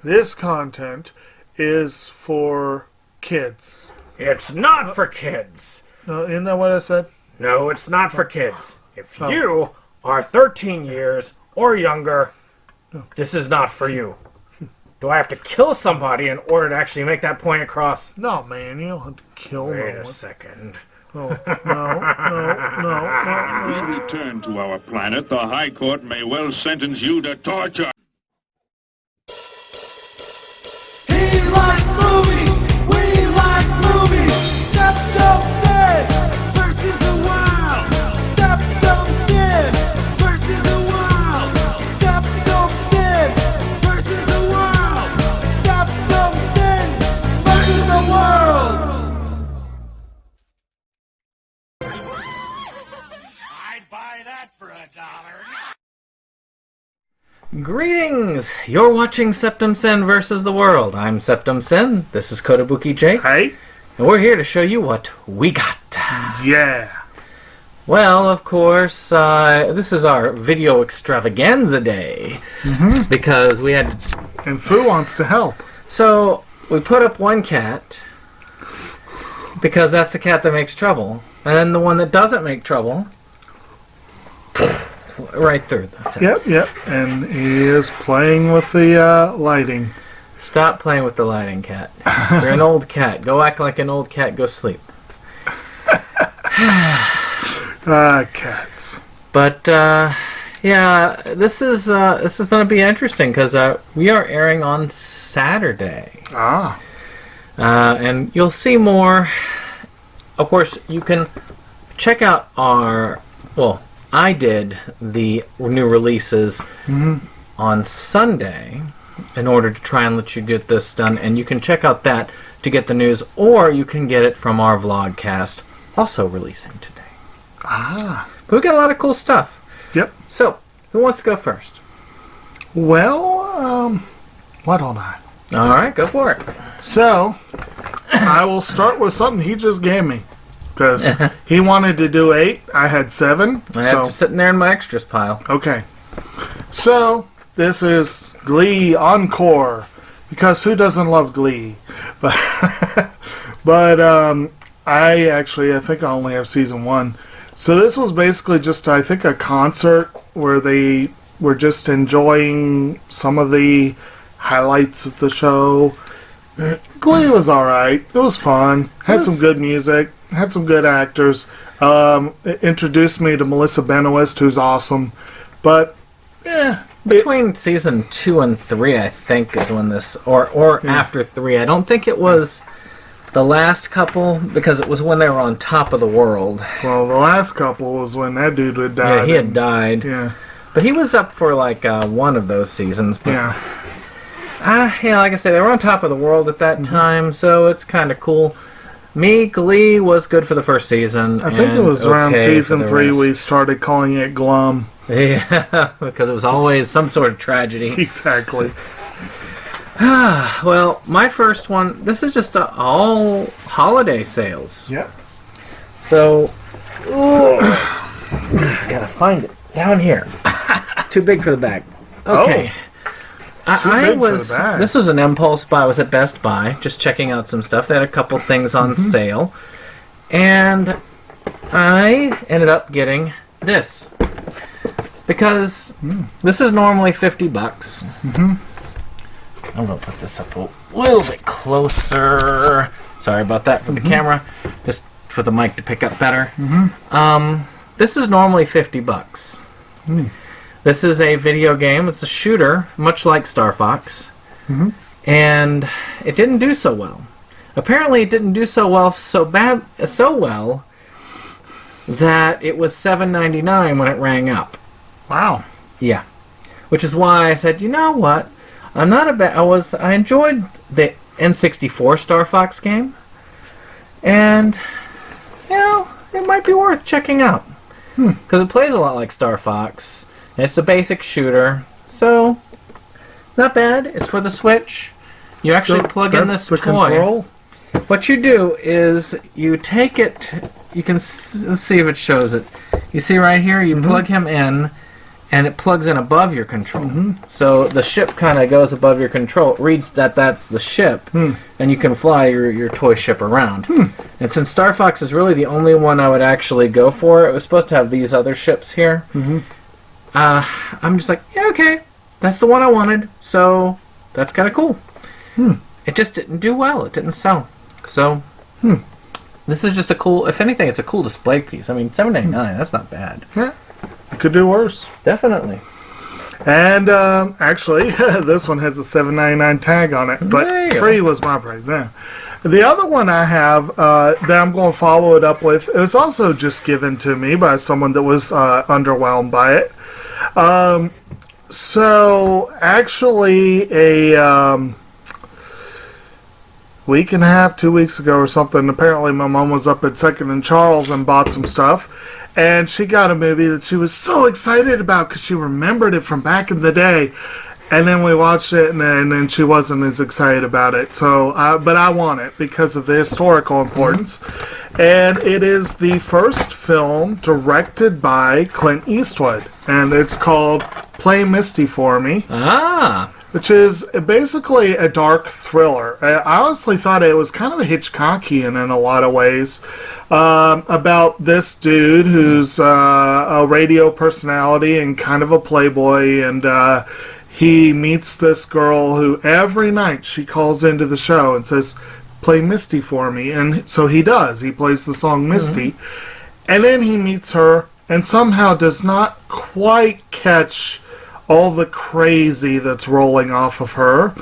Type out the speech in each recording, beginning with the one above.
this content is for kids. It's not for kids. Isn't that what I said? No, it's not for kids. If you are 13 years or younger, this is not for you. Do I have to kill somebody in order to actually make that point across? No, man, you don't have to kill Wait no a one. second. Oh, no. When we return to our planet, the High Court may well sentence you to torture. He likes movies, we like movies. Septum Sin versus the world. Septum Sin versus the world. Septum Sin versus the world. Septum Sin versus the world. I'd buy that for $1. Greetings! You're watching Septum Sin versus the World. I'm Septum Sin. This is Kotobuki Jake. Hey? And we're here to show you what we got. Yeah. Well, of course, this is our video extravaganza day. Because we had... And Fu wants to help. So, we put up one cat. Because that's the cat that makes trouble. And then the one that doesn't make trouble... right through this. Yep. And he is playing with the lighting. Stop playing with the lighting, cat. You're an old cat. Go act like an old cat. Go sleep. Cats. But yeah, this is going to be interesting because we are airing on Saturday, and you'll see more. Of course, you can check out our. Well, I did the new releases on Sunday in order to try and let you get this done, and you can check out that to get the news, or you can get it from our vlogcast, also releasing today. But we got a lot of cool stuff. Yep. So, who wants to go first? Well, why don't I? All right, go for it. So, I will start with something he just gave me. Because he wanted to do 8, I had 7. I have sitting there in my extras pile. Okay. So, this is Glee Encore. Because who doesn't love Glee? But, I think I only have season 1. So this was basically just, I think, a concert where they were just enjoying some of the highlights of the show. Glee was alright. It was fun. Had some good music. Had some good actors. It introduced me to Melissa Benoist, who's awesome. But, Between season 2 and 3, I think, is when this... Or after 3. I don't think it was the last couple, because it was when they were on top of the world. Well, the last couple was when that dude had died. Yeah, he had died. Yeah. But he was up for, like, one of those seasons. But, Yeah. like I said, they were on top of the world at that time, so it's kind of cool. Glee was good for the first season. I think it was around season 3 we started calling it glum. Yeah, because it was always some sort of tragedy. Exactly. Well, my first one, this is just all holiday sales. Yep. So, gotta find it down here. It's too big for the bag. Okay. This was an impulse buy. I was at Best Buy, just checking out some stuff. They had a couple things on sale. And I ended up getting this. Because this is normally $50. I'm going to put this up a little bit closer. Sorry about that for the camera. Just for the mic to pick up better. This is normally $50. This is a video game. It's a shooter, much like Star Fox. And it didn't do so well. Apparently it didn't do so well that it was $7.99 when it rang up. Wow. Yeah. Which is why I said, you know what? I'm not a bad... I enjoyed the N64 Star Fox game. And, it might be worth checking out. Because it plays a lot like Star Fox. And it's a basic shooter. So, not bad. It's for the Switch. You actually plug in this toy. Control? What you do is you take it... You can let's see if it shows it. You see right here, you plug him in, and it plugs in above your control. So the ship kind of goes above your control. It reads that that's the ship, and you can fly your toy ship around. And since Star Fox is really the only one I would actually go for, it was supposed to have these other ships here. I'm just like, yeah, okay, that's the one I wanted, so that's kind of cool. It just didn't do well. It didn't sell. So this is just a cool, if anything, it's a cool display piece. I mean, $7.99, that's not bad. Yeah. It could do worse. Definitely. And actually, this one has a $7.99 tag on it, but There you free was my price. Yeah. The other one I have that I'm going to follow it up with, it was also just given to me by someone that was underwhelmed by it. So actually, a week and a half, 2 weeks ago or something, apparently my mom was up at 2nd and Charles and bought some stuff. And she got a movie that she was so excited about because she remembered it from back in the day. And then we watched it, and then she wasn't as excited about it. So, but I want it because of the historical importance. And it is the first film directed by Clint Eastwood. And it's called Play Misty for Me. Ah. Which is basically a dark thriller. I honestly thought it was kind of a Hitchcockian in a lot of ways. About this dude who's a radio personality and kind of a playboy, and he meets this girl who every night she calls into the show and says, "Play Misty for me," and so he does. He plays the song Misty, and then he meets her and somehow does not quite catch all the crazy that's rolling off of her,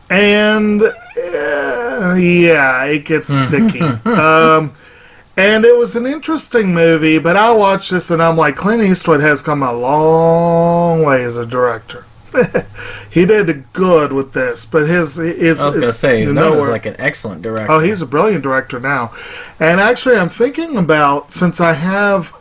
and yeah, it gets sticky. And it was an interesting movie, but I watched this and I'm like, Clint Eastwood has come a long way as a director. He did good with this, but I was going to say, he's known as like an excellent director. Oh, he's a brilliant director now. And actually, I'm thinking about, since I have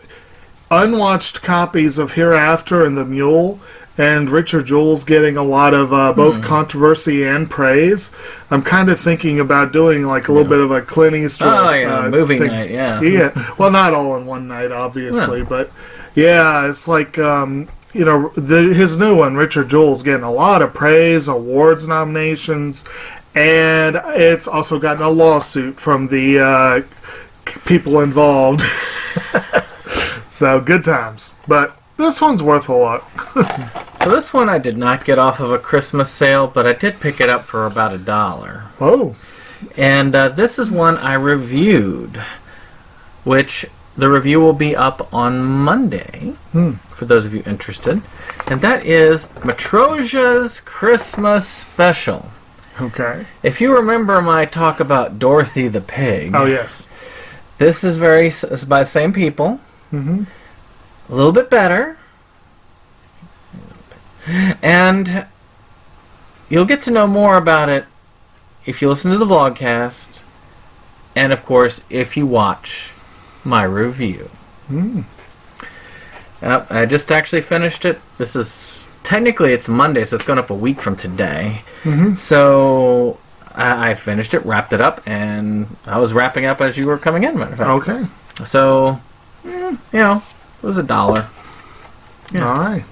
unwatched copies of Hereafter and The Mule, and Richard Jewell's getting a lot of both controversy and praise, I'm kind of thinking about doing like a little bit of a Clint Eastwood movie thing. night, yeah. Yeah, well, not all in one night, obviously, but yeah, it's like, his new one, Richard Jewell's getting a lot of praise, awards nominations, and it's also gotten a lawsuit from the people involved. So, good times. But this one's worth a lot. So this one I did not get off of a Christmas sale, but I did pick it up for about $1. Oh. And this is one I reviewed, which the review will be up on Monday, for those of you interested. And that is Matryoshka's Christmas Special. Okay. If you remember my talk about Dorothy the Pig. Oh, yes. This is it's by the same people. Mm-hmm. A little bit better. And you'll get to know more about it if you listen to the vlogcast, and of course if you watch my review. I just actually finished it. This is technically it's Monday, so it's going up a week from today. So I finished it, wrapped it up, and I was wrapping up as you were coming in, matter of fact. Okay. So it was $1. Yeah. All right.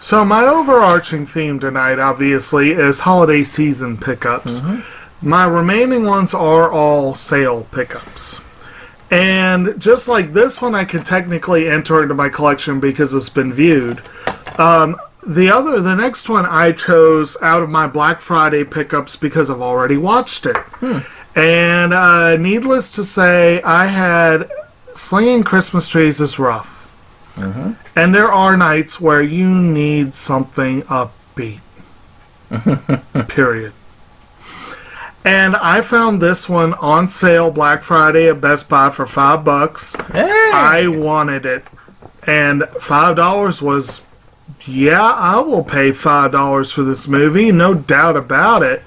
So my overarching theme tonight, obviously, is holiday season pickups. My remaining ones are all sale pickups. And just like this one, I can technically enter into my collection because it's been viewed. The next one I chose out of my Black Friday pickups because I've already watched it. And needless to say, I had slinging Christmas trees is rough. And there are nights where you need something upbeat. Period. And I found this one on sale Black Friday at Best Buy for $5. Hey! I wanted it. And $5 was, I will pay $5 for this movie, no doubt about it.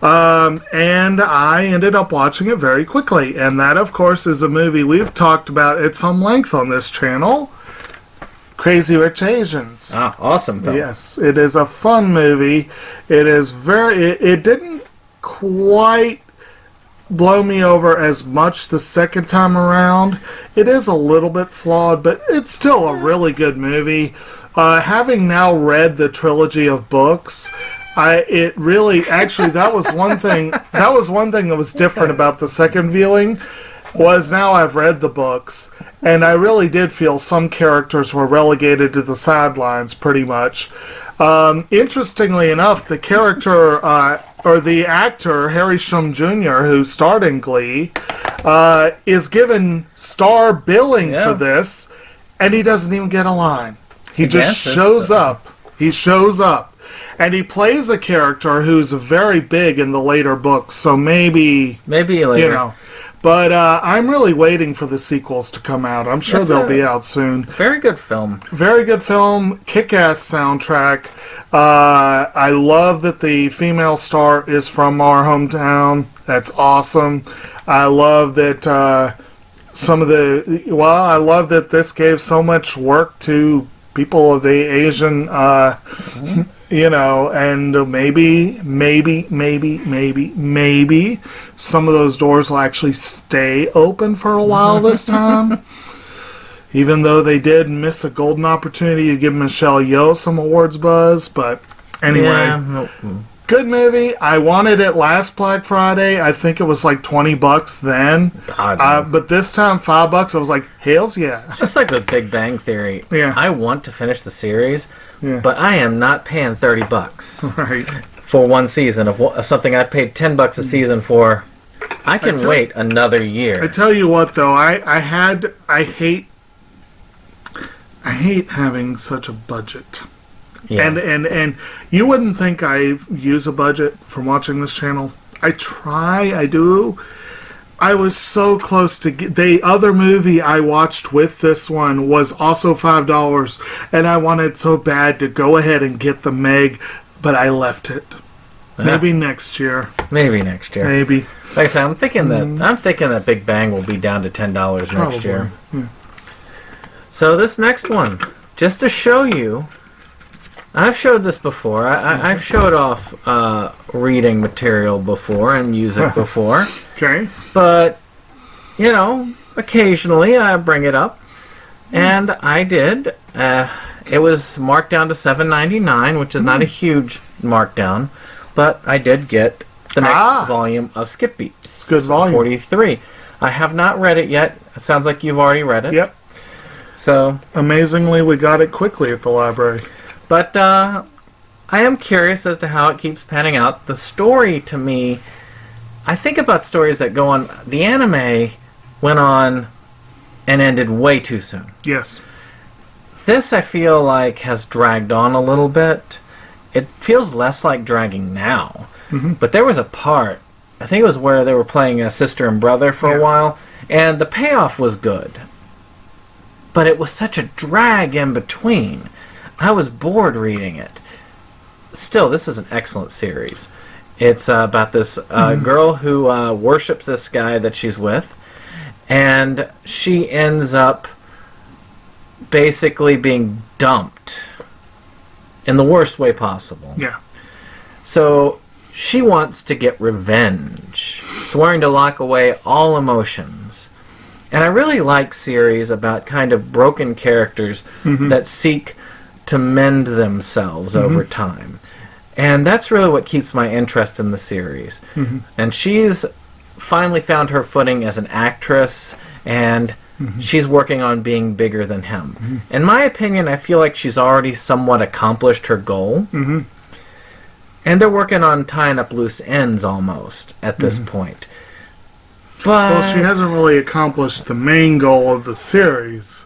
And I ended up watching it very quickly. And that, of course, is a movie we've talked about at some length on this channel. Crazy Rich Asians. Ah, awesome film. Yes, it is a fun movie. It is it didn't quite blow me over as much the second time around. It is a little bit flawed, but it's still a really good movie. Having now read the trilogy of books, it really actually that was one thing. That was one thing that was different about the second viewing. Was now I've read the books, and I really did feel some characters were relegated to the sidelines pretty much. Interestingly enough, the character or the actor Harry Shum Jr., who starred in Glee, is given star billing for this, and he doesn't even get a line. He just shows up. He shows up. And he plays a character who's very big in the later books, so maybe later. You know. But I'm really waiting for the sequels to come out. I'm sure they'll be out soon. Very good film. Very good film. Kick-ass soundtrack. I love that the female star is from our hometown. That's awesome. I love that I love that this gave so much work to people of the Asian, you know, and maybe some of those doors will actually stay open for a while this time. Even though they did miss a golden opportunity to give Michelle Yeoh some awards buzz, but anyway, good movie. I wanted it last Black Friday. I think it was like $20 then, but this time $5. I was like, "Hails yeah!" Just like with Big Bang Theory. Yeah. I want to finish the series, but I am not paying $30 Right. for one season of something I paid $10 a season for. I can wait another year. I tell you what, though, I hate having such a budget. Yeah. And you wouldn't think I use a budget from watching this channel. I try, I do. I was so close to the other movie I watched with this one was also $5, and I wanted so bad to go ahead and get the Meg, but I left it. Maybe next year. Maybe next year. Maybe. Like I said, I'm thinking that Big Bang will be down to $10 next year. So this next one, just to show you, I've showed this before. I've showed off reading material before and music before. Okay. But, you know, occasionally I bring it up. And I did. It was marked down to $7.99, which is not a huge markdown. But I did get the next volume of Skip Beats. Good volume. 43. I have not read it yet. It sounds like you've already read it. Yep. So, amazingly, we got it quickly at the library. But I am curious as to how it keeps panning out. The story, to me, I think about stories that go on. The anime went on and ended way too soon. Yes. This, I feel like, has dragged on a little bit. It feels less like dragging now. But there was a part, I think it was where they were playing a sister and brother for a while, and the payoff was good. But it was such a drag in between. I was bored reading it. Still, this is an excellent series. It's about this girl who worships this guy that she's with, and she ends up basically being dumped in the worst way possible. Yeah. So she wants to get revenge, swearing to lock away all emotions. And I really like series about kind of broken characters that seek to mend themselves over time. And that's really what keeps my interest in the series. And she's finally found her footing as an actress, and she's working on being bigger than him. In my opinion, I feel like she's already somewhat accomplished her goal. And they're working on tying up loose ends almost at this point. But, well, she hasn't really accomplished the main goal of the series.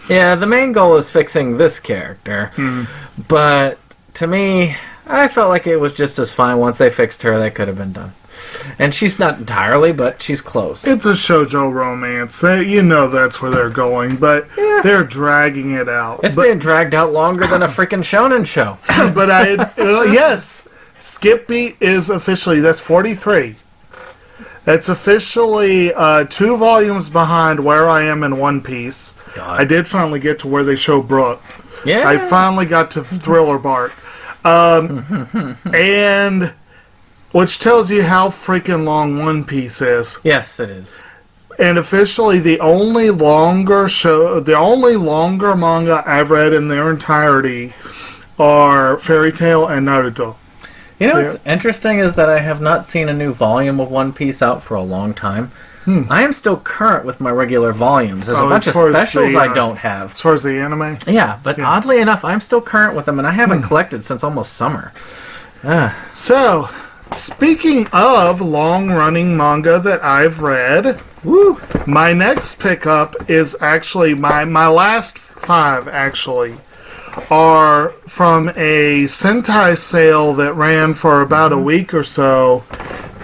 Yeah, the main goal is fixing this character. But to me, I felt like it was just as fine. Once they fixed her, that could have been done. And she's not entirely, but she's close. It's a shoujo romance. You know that's where they're going, but they're dragging it out. It's been dragged out longer than a freaking shonen show. But yes, Skip Beat is officially, that's 43. That's officially 2 volumes behind Where I Am in One Piece. God. I did finally get to where they show Brooke. Yeah. I finally got to Thriller Bark. And which tells you how freaking long One Piece is. Yes, it is. And officially, the only longer manga I've read in their entirety are Fairy Tail and Naruto. You know what's interesting is that I have not seen a new volume of One Piece out for a long time. I am still current with my regular volumes. There's a bunch of as far as specials the, I don't have. As far as the anime? Yeah, but oddly enough, I'm still current with them, and I haven't collected since almost summer. So, speaking of long-running manga that I've read, Woo! my next pickup is actually my last 5 actually are from a Sentai sale that ran for about a week or so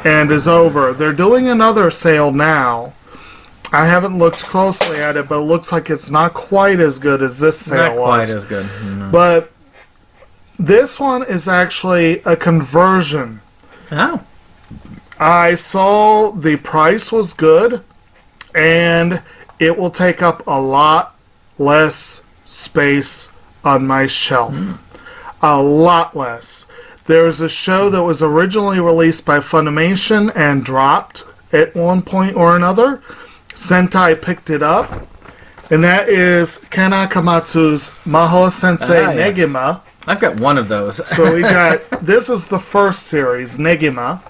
and is over. They're doing another sale now. I haven't looked closely at it, but it looks like it's not quite as good as this sale Not quite was. as good. No. But this one is actually a conversion. Oh. I saw the price was good, and it will take up a lot less space on my shelf. A lot less. There's a show that was originally released by Funimation and dropped at one point or another. Sentai picked it up, and that is Ken Akamatsu's Maho Sensei Yes. Negima. I've got one of those. So we got, this is the first series, Negima,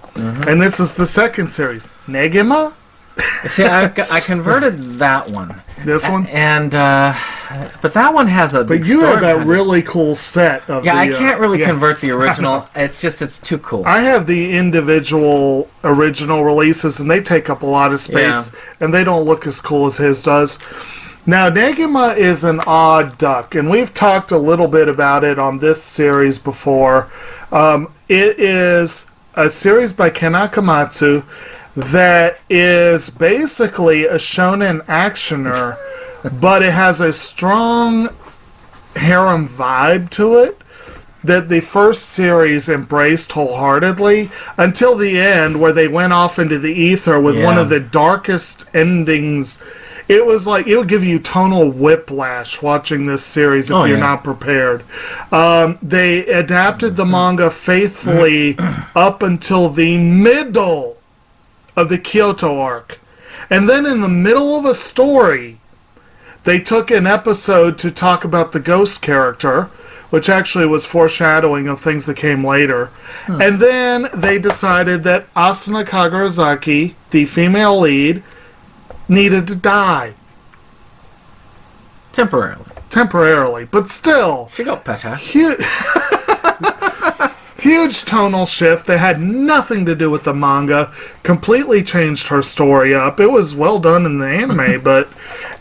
and this is the second series, Negima? See, I converted that one. This one? And, but that one has a big But you story have that behind it. really cool set of Yeah, the, I can't really yeah. convert the original. It's too cool. I have the individual original releases, and they take up a lot of space, and they don't look as cool as his does. Now, Negima is an odd duck, and we've talked a little bit about it on this series before. It is a series by Ken Akamatsu that is basically a shonen actioner, but it has a strong harem vibe to it that the first series embraced wholeheartedly until the end, where they went off into the ether with one Yeah. of the darkest endings. It was like, it would give you tonal whiplash watching this series if Oh, you're yeah. not prepared. They adapted the manga faithfully up until the middle of the Kyoto arc. And then in the middle of a story, they took an episode to talk about the ghost character, which actually was foreshadowing of things that came later. And then they decided that Asuna Kagarazaki, the female lead, needed to die. Temporarily, but still. She got better. Huge tonal shift that had nothing to do with the manga. Completely changed her story up. It was well done in the anime, but...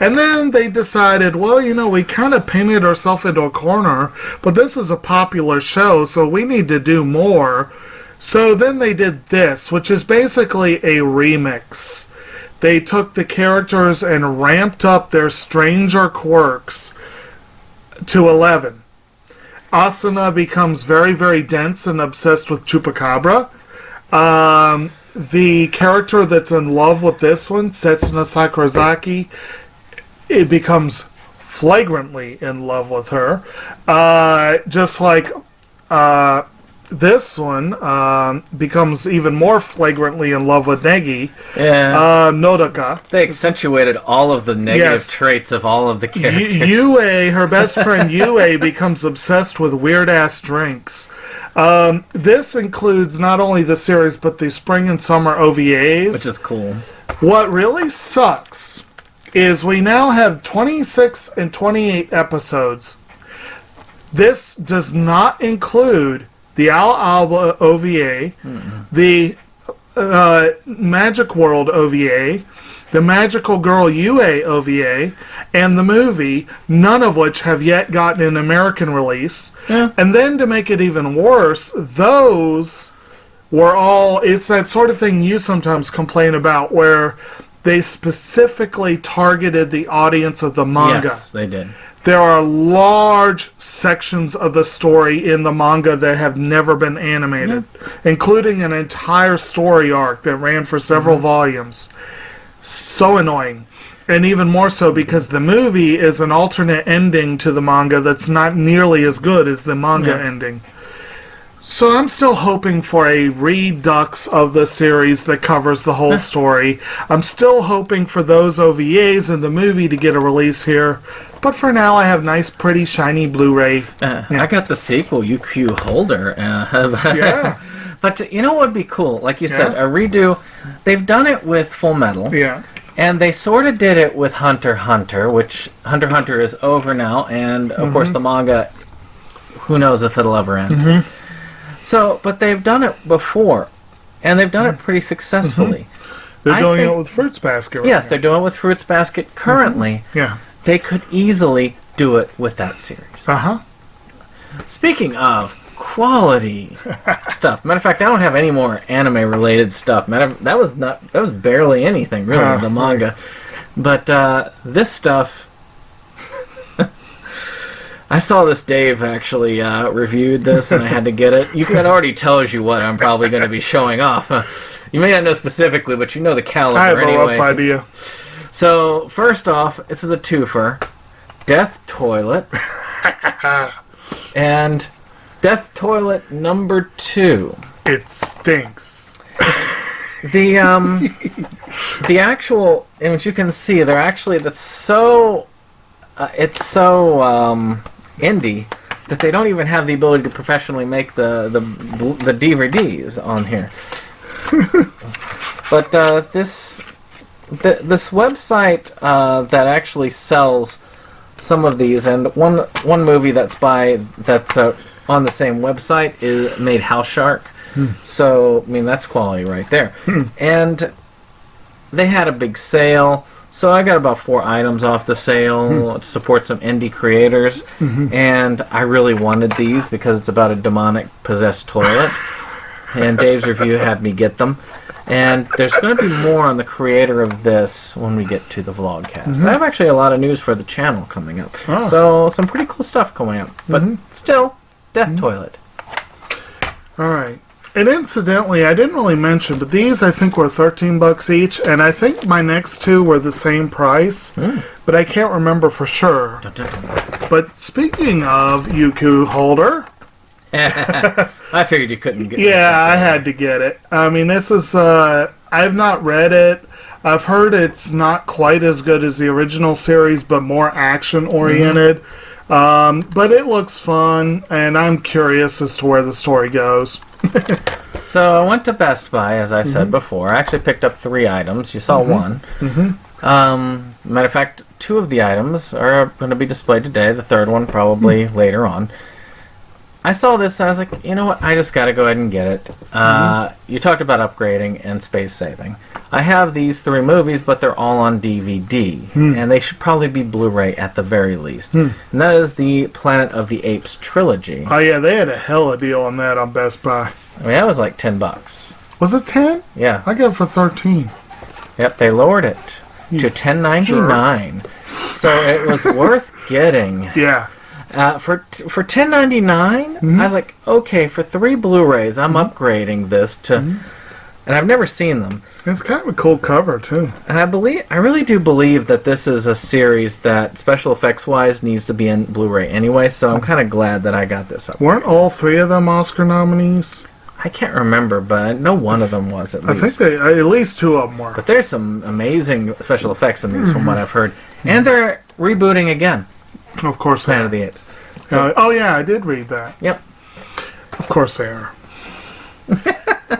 And then they decided, well, you know, we kind of painted ourselves into a corner, but this is a popular show, so we need to do more. So then they did this, which is basically a remix. They took the characters and ramped up their stranger quirks to 11. Asuna becomes very, very dense and obsessed with Chupacabra. The character that's in love with this one, Setsuna Sakurazaki, it becomes flagrantly in love with her. Just like this one becomes even more flagrantly in love with Negi. Yeah. Nodaka. They accentuated all of the negative Yes. traits of all of the characters. Yue, her best friend Yue, becomes obsessed with weird-ass drinks. This includes not only the series, but the spring and summer OVAs. Which is cool. What really sucks is we now have 26 and 28 episodes. This does not include the Al Alba OVA, the Magic World OVA, the Magical Girl UA OVA, and the movie, none of which have yet gotten an American release. Yeah. And then to make it even worse, those were all... It's that sort of thing you sometimes complain about, where they specifically targeted the audience of the manga. Yes, they did. There are large sections of the story in the manga that have never been animated, including an entire story arc that ran for several volumes. So annoying. And even more so because the movie is an alternate ending to the manga that's not nearly as good as the manga ending. So I'm still hoping for a redux of the series that covers the whole story. I'm still hoping for those OVAs and the movie to get a release here. But for now, I have nice, pretty, shiny Blu-ray. I got the sequel, UQ Holder. Yeah. But you know what would be cool? Like you said, Yeah. a redo. They've done it with Full Metal. Yeah. And they sort of did it with Hunter x Hunter, which Hunter x Hunter is over now. And, of course, the manga, who knows if it'll ever end. So, but they've done it before. And they've done it pretty successfully. They're I doing think- it with Fruits Basket right Yes, now. they're doing it with Fruits Basket currently. Yeah. They could easily do it with that series. Uh-huh. Speaking of quality stuff, matter of fact, I don't have any more anime-related stuff. That was barely anything really, the manga. But this stuff, I saw this. Dave actually reviewed this, and I had to get it. That already tells you what I'm probably going to be showing off. You may not know specifically, but you know the caliber I have a anyway. rough idea. So, first off, this is a twofer. Death Toilet. And Death Toilet number 2. It stinks. The actual, and as you can see, they're actually, it's so indie that they don't even have the ability to professionally make the DVDs on here. But this website that actually sells some of these, and one movie that's on the same website is made House Shark. So I mean that's quality right there. And they had a big sale, so I got about 4 items off the sale to support some indie creators. And I really wanted these because it's about a demonic possessed toilet. And Dave's review had me get them. And there's going to be more on the creator of this when we get to the vlogcast. I have actually a lot of news for the channel coming up. So some pretty cool stuff coming up. But still, Death Toilet. All right. And incidentally, I didn't really mention, but these I think were $13 each, and I think my next 2 were the same price, but I can't remember for sure. But speaking of UQ Holder, I figured you couldn't get yeah, I had to get it. I mean, this is, I've not read it. I've heard it's not quite as good as the original series, but more action-oriented. But it looks fun, and I'm curious as to where the story goes. So I went to Best Buy, as I said before. I actually picked up 3 items. You saw one. Matter of fact, 2 of the items are going to be displayed today. The third one probably later on. I saw this and I was like, you know what? I just got to go ahead and get it. You talked about upgrading and space saving. I have these 3 movies, but they're all on DVD. And they should probably be Blu-ray at the very least. And that is the Planet of the Apes trilogy. Oh yeah, they had a hell of a deal on that on Best Buy. I mean, that was like $10. Was it 10? Yeah. I got it for 13. Yep, they lowered it to $10.99. So it was worth getting. Yeah. For $10.99, I was like, okay, for 3 Blu-rays, I'm upgrading this to, and I've never seen them. It's kind of a cool cover too. And I really do believe that this is a series that special effects wise needs to be in Blu-ray anyway. So I'm kind of glad that I got this up. Weren't all 3 of them Oscar nominees? I can't remember, but I know one of them was at I least. think at least 2 of them were. But there's some amazing special effects in these, from what I've heard, and they're rebooting again. Of course they Planet are. of the Apes. So, Oh yeah, I did read that. yep. Of course they are.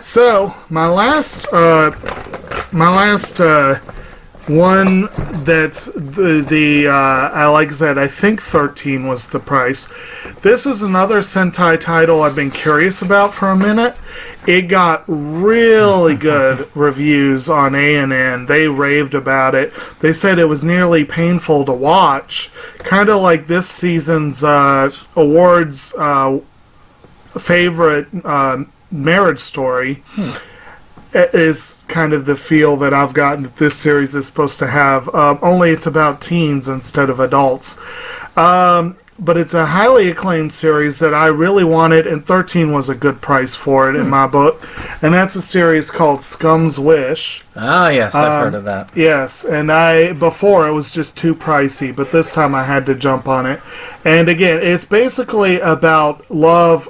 So my last one that's I like I said, I think 13 was the price. This is another Sentai title I've been curious about for a minute. It got really good reviews on ANN. They raved about it. They said it was nearly painful to watch, kind of like this season's awards favorite Marriage Story. Is kind of the feel that I've gotten that this series is supposed to have. Only it's about teens instead of adults. But it's a highly acclaimed series that I really wanted, and 13 was a good price for it in my book. And that's a series called Scum's Wish. Ah, yes, I've heard of that. Yes, and before it was just too pricey, but this time I had to jump on it. And again, it's basically about love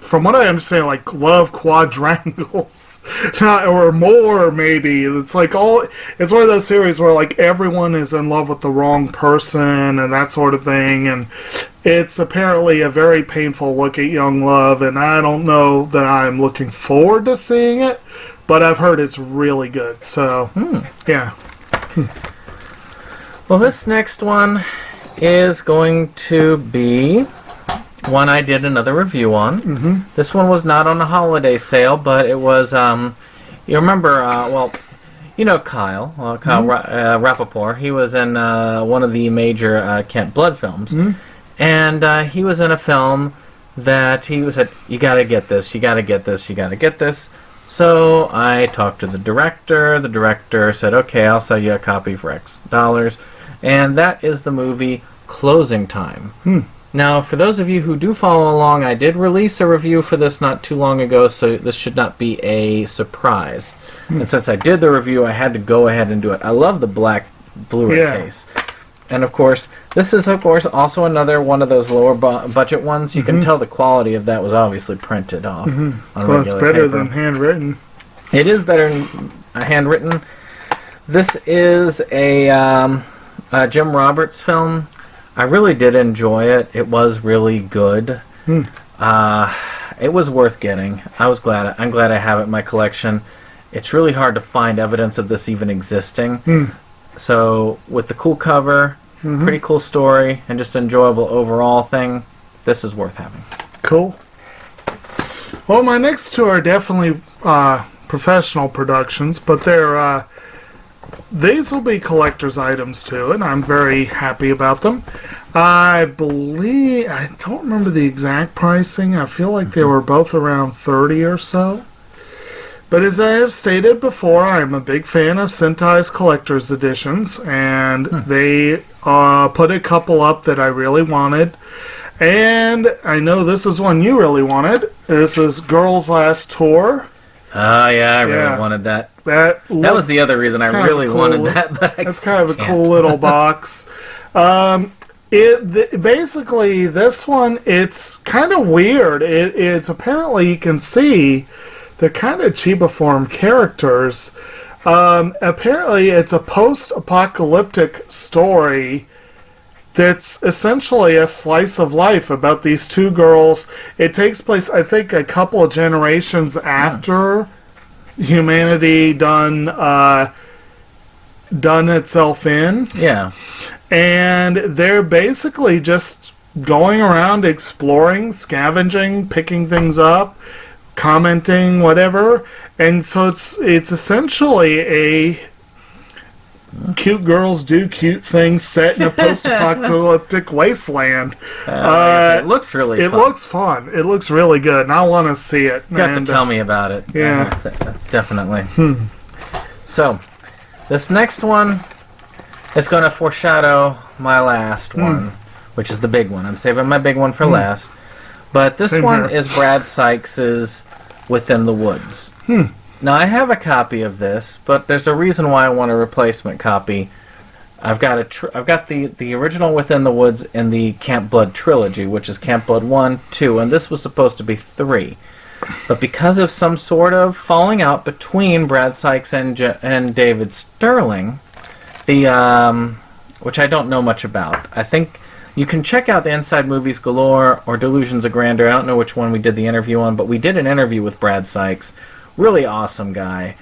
from what I understand, like love quadrangles, or more maybe. It's like it's one of those series where like everyone is in love with the wrong person and that sort of thing, and it's apparently a very painful look at young love, and I don't know that I'm looking forward to seeing it, but I've heard it's really good. So yeah. Well, this next one is going to be one I did another review on. Mm-hmm. This one was not on a holiday sale, but it was, you remember, well, you know Kyle Rappaport. He was in one of the major Camp Blood films. Mm-hmm. And he was in a film that he said, you gotta get this, you gotta get this, you gotta get this. So I talked to the director. The director said, okay, I'll sell you a copy for X dollars. And that is the movie Closing Time. Now, for those of you who do follow along, I did release a review for this not too long ago, so this should not be a surprise. And since I did the review, I had to go ahead and do it. I love the black Blu-ray case. And of course, this is also another one of those lower budget ones. You can tell the quality of that was obviously printed off on Well, it's regular better paper. than handwritten. It is better than handwritten. This is a Jim Roberts film. I really did enjoy it. It was really good. It was worth getting. I'm glad I have it in my collection. It's really hard to find evidence of this even existing. So with the cool cover, pretty cool story, and just enjoyable overall thing, this is worth having. Cool. Well, my next two are definitely professional productions, but these will be collector's items too, and I'm very happy about them. I don't remember the exact pricing. I feel like they were both around 30 or so. But as I have stated before, I'm a big fan of Sentai's collector's editions, and they put a couple up that I really wanted. And I know this is one you really wanted. This is Girls Last Tour. Oh, yeah, I really wanted that. That was the other reason I really wanted that. But that's kind of a cool little box. Basically, this one, it's kind of weird. It's apparently, you can see, they're kind of Chiba-form characters. Apparently, it's a post-apocalyptic story that's essentially a slice of life about these two girls. It takes place, I think, a couple of generations after humanity done itself in. Yeah. And they're basically just going around exploring, scavenging, picking things up, commenting, whatever. And so it's essentially a cute girls do cute things set in a post-apocalyptic wasteland. It looks really fun. It looks fun. It looks really good, and I want to see it. You have to tell me about it. Yeah. Definitely. So, this next one is going to foreshadow my last one, which is the big one. I'm saving my big one for last. But this Same one here. is Brad Sykes' Within the Woods. Now, I have a copy of this, but there's a reason why I want a replacement copy. I've got the original Within the Woods in the Camp Blood trilogy, which is Camp Blood 1, 2, and this was supposed to be 3. But because of some sort of falling out between Brad Sykes and David Sterling, which I don't know much about. I think you can check out the Inside Movies Galore or Delusions of Grandeur. I don't know which one we did the interview on, but we did an interview with Brad Sykes. Really awesome guy.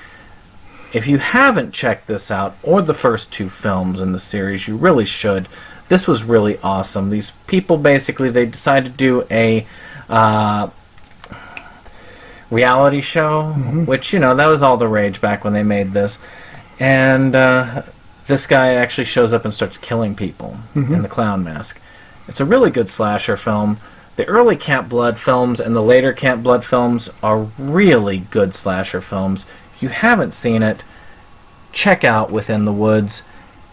If you haven't checked this out, or the first 2 films in the series, you really should. This was really awesome. These people, basically, they decided to do a reality show, which, that was all the rage back when they made this. And this guy actually shows up and starts killing people in the clown mask. It's a really good slasher film. The early Camp Blood films and the later Camp Blood films are really good slasher films. If you haven't seen it, check out Within the Woods.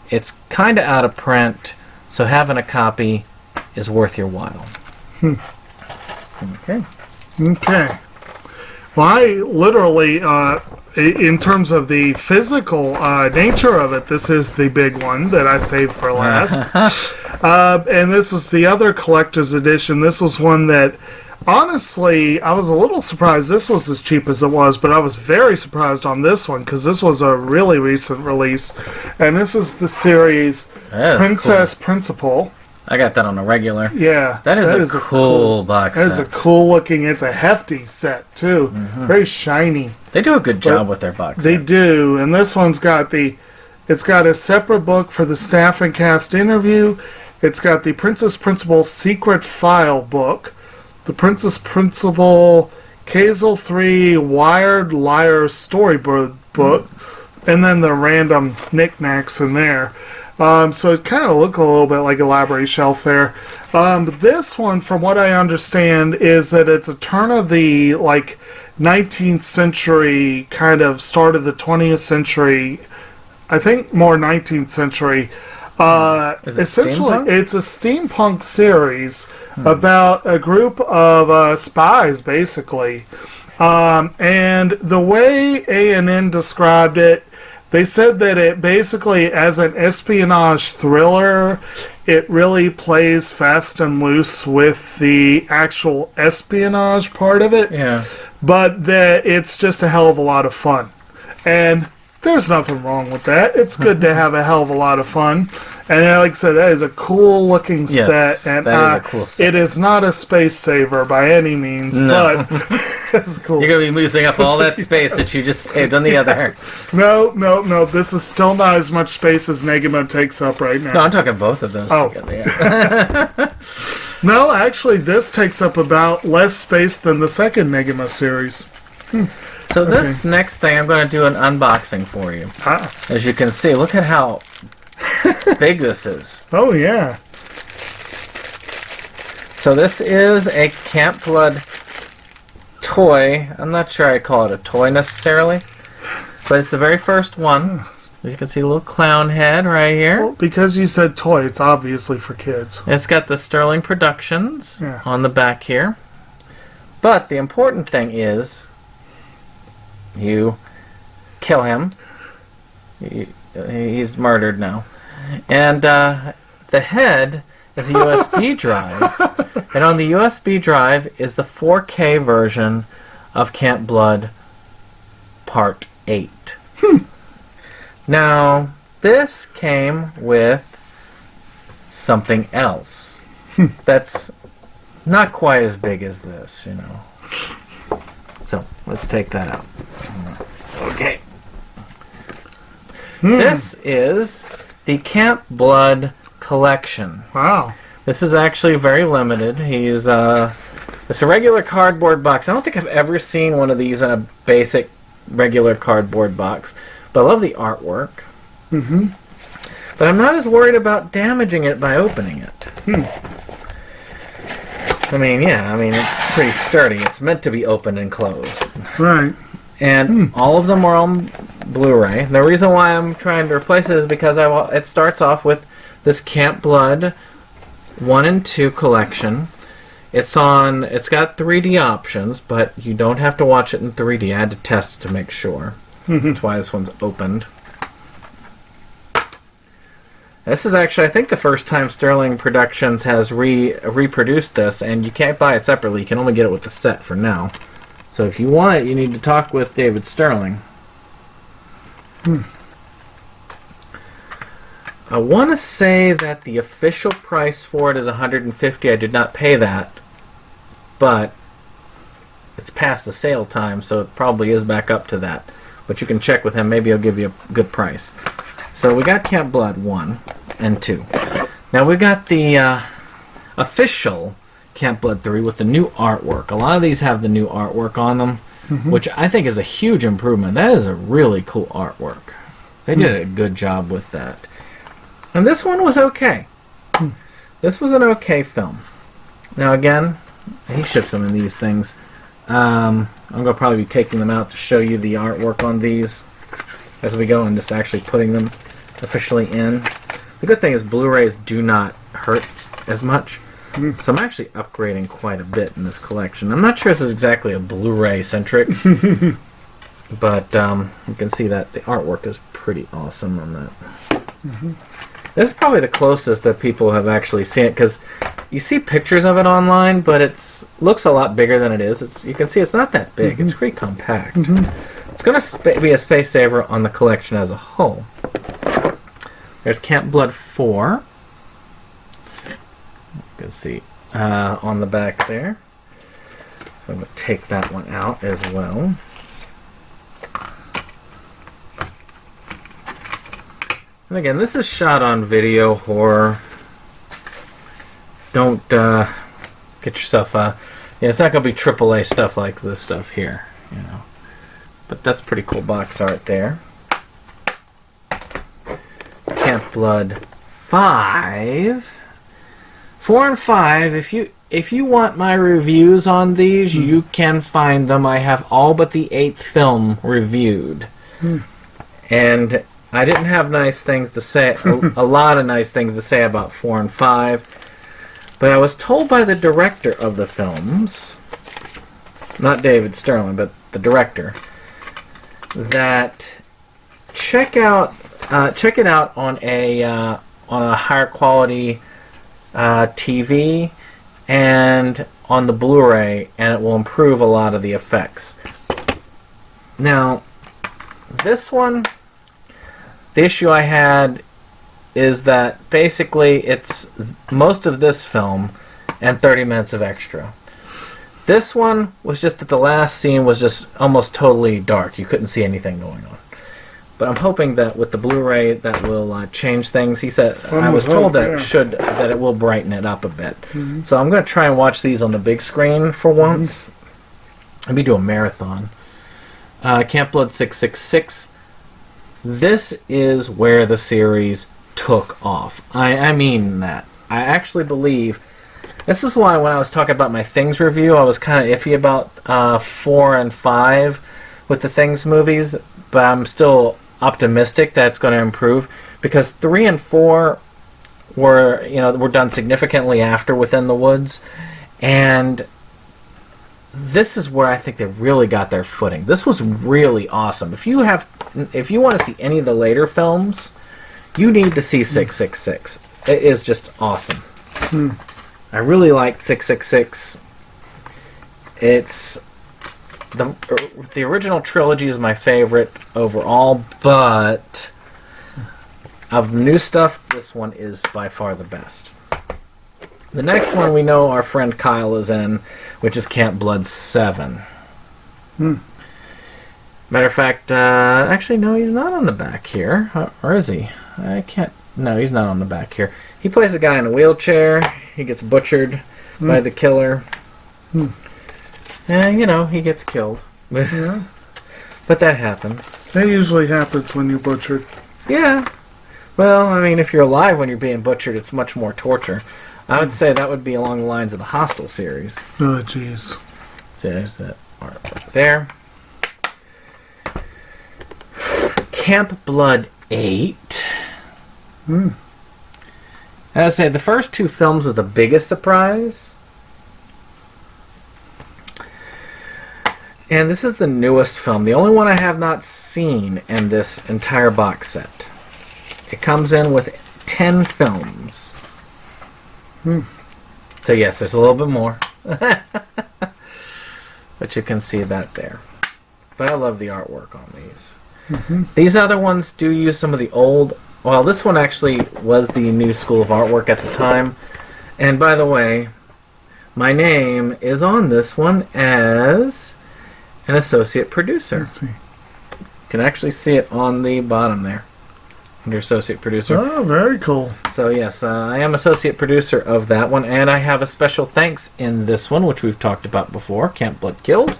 It's kind of out of print, so having a copy is worth your while. Okay. Well, I literally, in terms of the physical nature of it, this is the big one that I saved for last. And this is the other collector's edition. This was one that, honestly, I was a little surprised this was as cheap as it was, but I was very surprised on this one because this was a really recent release. And this is the series That is Princess Principal. I got that on a regular. Yeah. That is a cool box That is a set. cool looking, it's a hefty set too. Very shiny. They do a good job with their box They sets. do, and this one's got it's got a separate book for the staff and cast interview. It's got the Princess Principal Secret File book, the Princess Principal Kazel 3 Wired Liar Storyboard book, and then the random knickknacks in there. So it kind of look a little bit like a library shelf there. But this one, from what I understand, is that it's a turn of the 19th century, kind of start of the 20th century. I think more 19th century. Is it Essentially, steampunk? it's a steampunk series about a group of spies, basically. And the way A&N described it, they said that it basically, as an espionage thriller, it really plays fast and loose with the actual espionage part of it, Yeah. but that it's just a hell of a lot of fun. And there's nothing wrong with that. It's good to have a hell of a lot of fun. And like I said, that is a cool looking Yes, set. And that is a cool set. It is not a space saver by any means, No. but it's cool. You're going to be using up all that space that you just saved on the other. No. This is still not as much space as Negima takes up right now. No, I'm talking both of those Oh. together. Yeah. No, actually, this takes up about less space than the second Negima series. So this next thing, I'm going to do an unboxing for you. Ah. As you can see, look at how big this is. Oh, yeah. So this is a Camp Blood toy. I'm not sure I call it a toy necessarily, but it's the very first one. As you can see, a little clown head right here. Well, because you said toy, it's obviously for kids. It's got the Sterling Productions Yeah. on the back here. But the important thing is you kill him. He's murdered now. And the head is a USB drive. And on the USB drive is the 4K version of Camp Blood Part 8. Now, this came with something else that's not quite as big as this, you know. So, let's take that out. Okay. This is the Camp Blood collection. Wow. This is actually very limited. It's a regular cardboard box. I don't think I've ever seen one of these in a basic regular cardboard box, but I love the artwork. Mm-hmm. But I'm not as worried about damaging it by opening it. I mean, it's pretty sturdy. It's meant to be opened and closed. Right. And all of them are on Blu-ray. The reason why I'm trying to replace it is because it starts off with this Camp Blood 1 and 2 collection. It's got 3D options, but you don't have to watch it in 3D. I had to test it to make sure. That's why this one's opened. This is actually, I think, the first time Sterling Productions has reproduced this, and you can't buy it separately. You can only get it with the set for now. So if you want it, you need to talk with David Sterling. I want to say that the official price for it is $150. I did not pay that, but it's past the sale time, so it probably is back up to that. But you can check with him. Maybe he'll give you a good price. So we got Camp Blood 1 and 2. Now we got the official Camp Blood 3 with the new artwork. A lot of these have the new artwork on them, which I think is a huge improvement. That is a really cool artwork. They did a good job with that. And this one was okay. This was an okay film. Now again, he ships them in these things. I'm going to probably be taking them out to show you the artwork on these as we go and just actually putting them officially in. The good thing is Blu-rays do not hurt as much. So I'm actually upgrading quite a bit in this collection. I'm not sure this is exactly a Blu-ray centric, but you can see that the artwork is pretty awesome on that. This is probably the closest that people have actually seen it, because you see pictures of it online, but it looks a lot bigger than it is. You can see it's not that big. It's pretty compact. It's going to be a space saver on the collection as a whole. There's Camp Blood 4. You can see on the back there. So I'm going to take that one out as well. And again, this is shot on video horror. Don't get yourself it's not going to be AAA stuff like this stuff here, you know. But that's pretty cool box art there. Camp Blood 5. 4 and 5, if you want my reviews on these, you can find them. I have all but the 8th film reviewed. And I didn't have nice things to say, a lot of nice things to say about 4 and 5, but I was told by the director of the films, not David Sterling, but the director, that check it out on a higher quality TV and on the Blu-ray, and it will improve a lot of the effects. Now, this one, the issue I had is that basically it's most of this film and 30 minutes of extra. This one was just that the last scene was just almost totally dark. You couldn't see anything going on. But I'm hoping that with the Blu-ray that will change things. He said, I was told that it will brighten it up a bit. So I'm going to try and watch these on the big screen for once. Maybe do a marathon. Camp Blood 666. This is where the series took off. I mean that. I actually believe... This is why when I was talking about my Things review, I was kind of iffy about 4 and 5 with the Things movies, but I'm still optimistic that it's going to improve, because 3 and 4 were done significantly after Within the Woods, and this is where I think they really got their footing. This was really awesome. If you want to see any of the later films, you need to see 666. It is just awesome. I really liked 666. It's the original trilogy is my favorite overall, but of the new stuff, this one is by far the best. The next one we know our friend Kyle is in, which is Camp Blood 7. Matter of fact, actually, no, he's not on the back here. Or is he? I can't... No, he's not on the back here. He plays a guy in a wheelchair. He gets butchered by the killer. And, he gets killed. Yeah. But that happens. That usually happens when you're butchered. Yeah. Well, I mean, if you're alive when you're being butchered, it's much more torture. I would say that would be along the lines of the Hostel series. Oh, jeez. So there's that art right there. Camp Blood 8. As I say, the first 2 films was the biggest surprise. And this is the newest film. The only one I have not seen in this entire box set. It comes in with 10 films. So yes, there's a little bit more. But you can see that there. But I love the artwork on these. These other ones do use some of the old... Well, this one actually was the new school of artwork at the time. And by the way, my name is on this one as an associate producer. Let's see. You can actually see it on the bottom there. Under associate producer. Oh, very cool. So yes, I am associate producer of that one, and I have a special thanks in this one, which we've talked about before, Camp Blood Kills,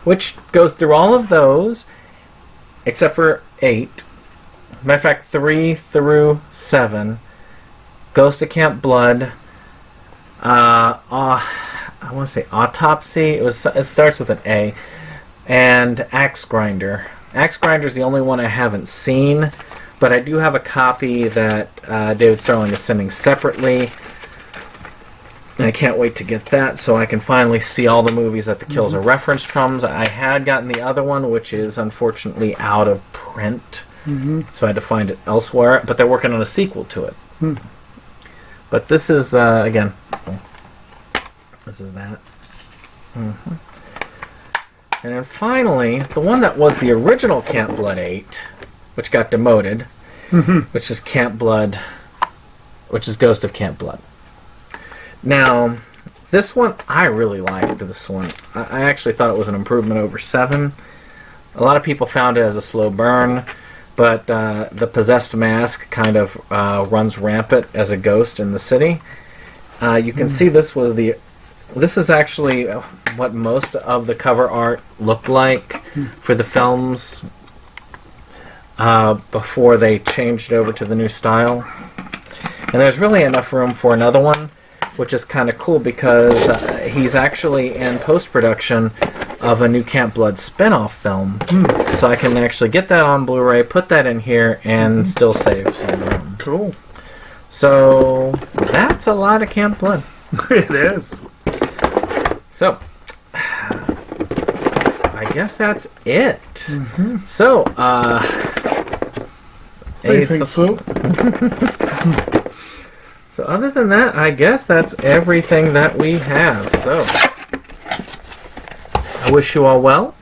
which goes through all of those, except for 8. Matter of fact, 3 through 7 goes to Camp Blood. I want to say Autopsy. It starts with an A, and Axe Grinder. Axe Grinder is the only one I haven't seen, but I do have a copy that David Sterling is sending separately. And I can't wait to get that so I can finally see all the movies that the kills are referenced from. I had gotten the other one, which is unfortunately out of print. So I had to find it elsewhere. But they're working on a sequel to it. But this is, again, this is that. Mm-hmm. And then finally, the one that was the original Camp Blood 8, which got demoted, which is Camp Blood, which is Ghost of Camp Blood. Now, this one, I really liked this one. I actually thought it was an improvement over 7. A lot of people found it as a slow burn, but the possessed mask kind of runs rampant as a ghost in the city. You can see this is actually what most of the cover art looked like for the films before they changed it over to the new style. And there's really enough room for another one, which is kind of cool because he's actually in post-production of a new Camp Blood spin-off film. So I can actually get that on Blu-ray, put that in here, and still save some room. Cool. So that's a lot of Camp Blood. It is. So I guess that's it. So, Anything, Fu? So other than that, I guess that's everything that we have. So I wish you all well,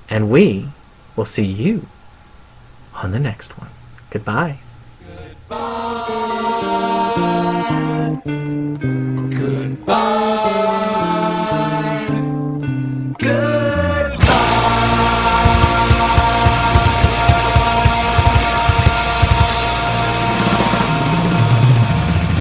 and we will see you on the next one. Goodbye.